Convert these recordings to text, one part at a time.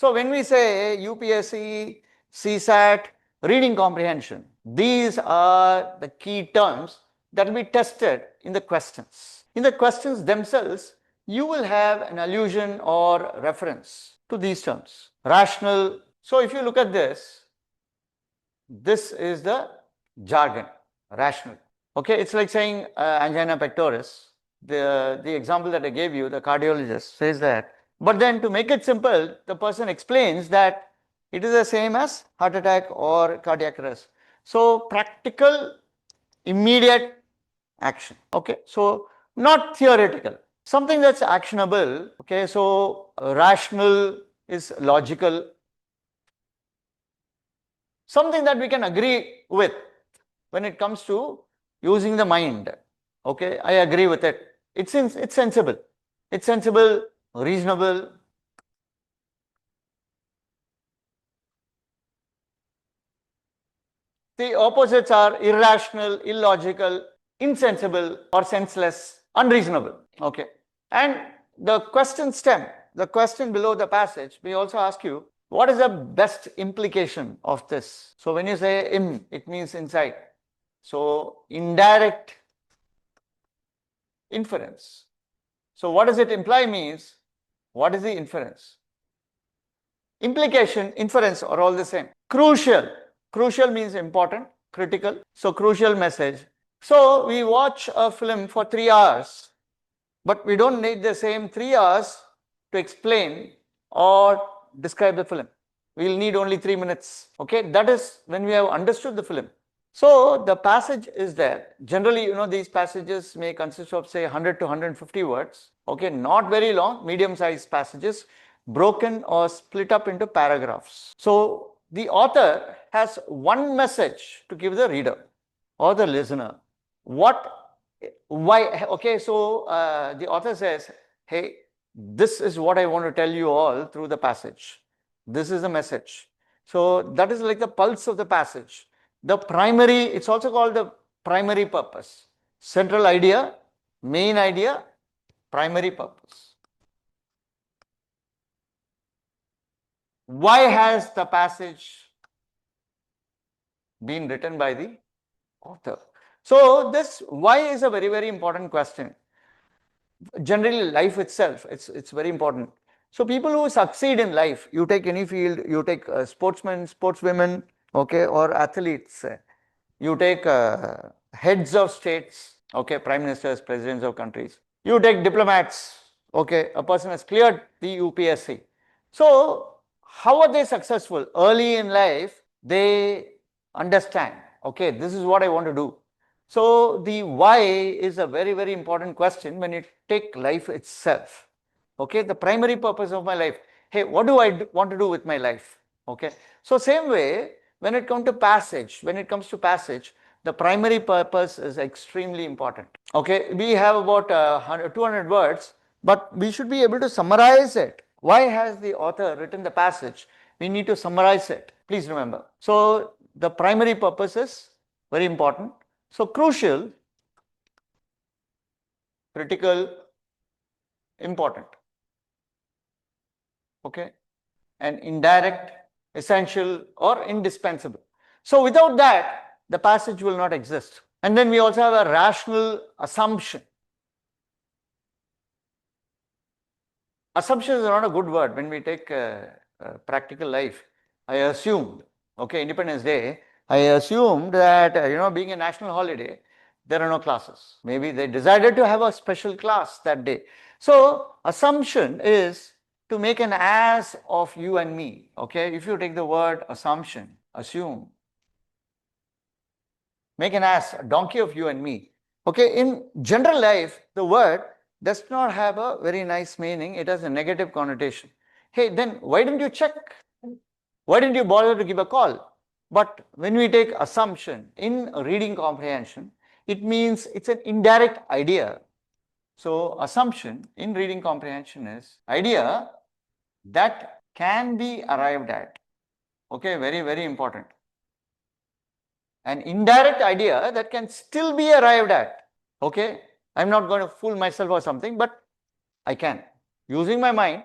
So when we say UPSC, CSAT, reading comprehension, these are the key terms that will be tested in the questions. In the questions themselves, you will have an allusion or reference to these terms. Rational. So if you look at this is the jargon, rational. Okay, it's like saying angina pectoris. The example that I gave you, the cardiologist says that. But then to make it simple, the person explains that it is the same as heart attack or cardiac arrest. So practical, immediate action. Okay, so not theoretical, something that's actionable. Okay, so rational is logical, something that we can agree with when it comes to using the mind. Okay, I agree with it. It's sensible. It's sensible, reasonable. The opposites are irrational, illogical, insensible, or senseless, unreasonable. Okay, and the question stem, the question below the passage, we also ask you, what is the best implication of this? So when you say in, it means inside. So indirect inference. So what does it imply means, what is the inference? Implication, inference are all the same. Crucial. Crucial means important, critical. So crucial message. So we watch a film for 3 hours, but we don't need the same 3 hours to explain or describe the film. We'll need only 3 minutes. Okay, that is when we have understood the film. So the passage is there. Generally, these passages may consist of say 100 to 150 words. Okay, not very long, medium-sized passages, broken or split up into paragraphs. So the author has one message to give the reader or the listener. Why? Okay, so the author says, hey, this is what I want to tell you all through the passage. This is the message. So that is like the pulse of the passage. The primary, it's also called the primary purpose. Central idea, main idea, primary purpose. Why has the passage been written by the author? So this why is a very, very important question. Generally, life itself, it's very important. So people who succeed in life, you take any field, you take sportsmen, sportswomen, okay, or athletes, you take heads of states, okay, prime ministers, presidents of countries, you take diplomats, okay, a person has cleared the UPSC. So how are they successful? Early in life, they understand, okay, this is what I want to do. So the why is a very, very important question when you take life itself. Okay, the primary purpose of my life. Hey, what do I want to do with my life? Okay, so same way, when it comes to passage, the primary purpose is extremely important. Okay, we have about 200 words, but we should be able to summarize it. Why has the author written the passage? We need to summarize it. Please remember. So the primary purpose is very important. So crucial, critical, important. Okay, and indirect, essential, or indispensable. So without that, the passage will not exist. And then we also have a rational assumption. Assumption is not a good word when we take practical life. I assumed, okay, Independence Day, I assumed that, being a national holiday, there are no classes. Maybe they decided to have a special class that day. So assumption is to make an ass of you and me. Okay, if you take the word assumption, assume, make an ass, a donkey of you and me. Okay, in general life, the word does not have a very nice meaning. It has a negative connotation. Hey, then why didn't you check? Why didn't you bother to give a call? But when we take assumption in reading comprehension, it means it's an indirect idea. So assumption in reading comprehension is idea that can be arrived at. Okay, very, very important. An indirect idea that can still be arrived at. Okay, I'm not going to fool myself or something, but I can. Using my mind,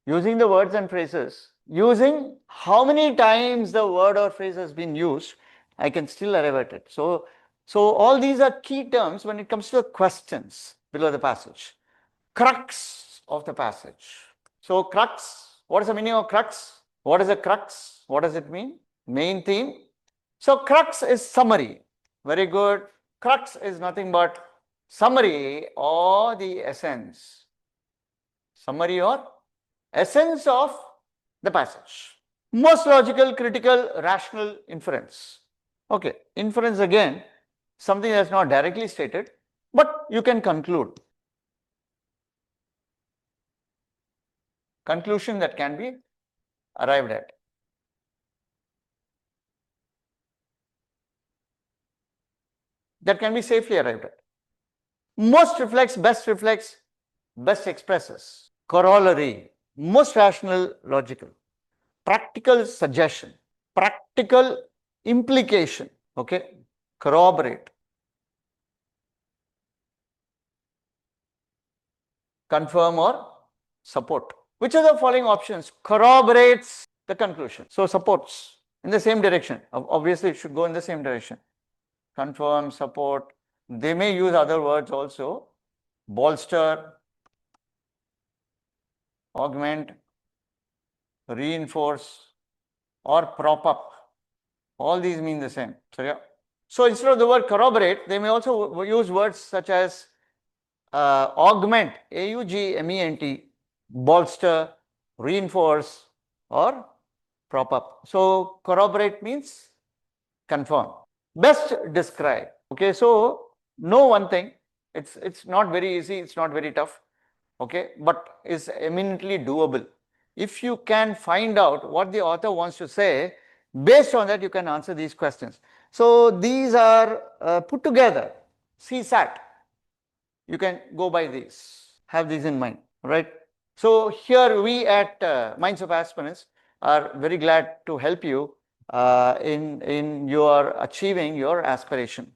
using the words and phrases, using how many times the word or phrase has been used, I can still arrive at it. So all these are key terms when it comes to the questions below the passage. Crux of the passage. So crux, what is the meaning of crux? What is a crux? What does it mean? Main theme. So crux is summary. Very good. Crux is nothing but summary or the essence. Summary or essence of the passage. Most logical, critical, rational inference. Okay, inference again, something that's not directly stated, but you can conclude. Conclusion that can be arrived at. That can be safely arrived at. Most reflects, best expresses. Corollary, most rational, logical. Practical suggestion, practical implication, okay, corroborate, confirm or support. Which of the following options corroborates the conclusion? So supports in the same direction. Obviously, it should go in the same direction. Confirm, support. They may use other words also. Bolster, augment, reinforce, or prop up. All these mean the same. So, yeah. So instead of the word corroborate, they may also use words such as augment, AUGMENT, bolster, reinforce, or prop up. So corroborate means confirm. Best describe. Okay, so know one thing. It's not very easy. It's not very tough. Okay, but is eminently doable. If you can find out what the author wants to say, based on that you can answer these questions. So these are put together. CSAT. You can go by these. Have these in mind, right? So here we at Minds of Aspirants are very glad to help you in your achieving your aspiration.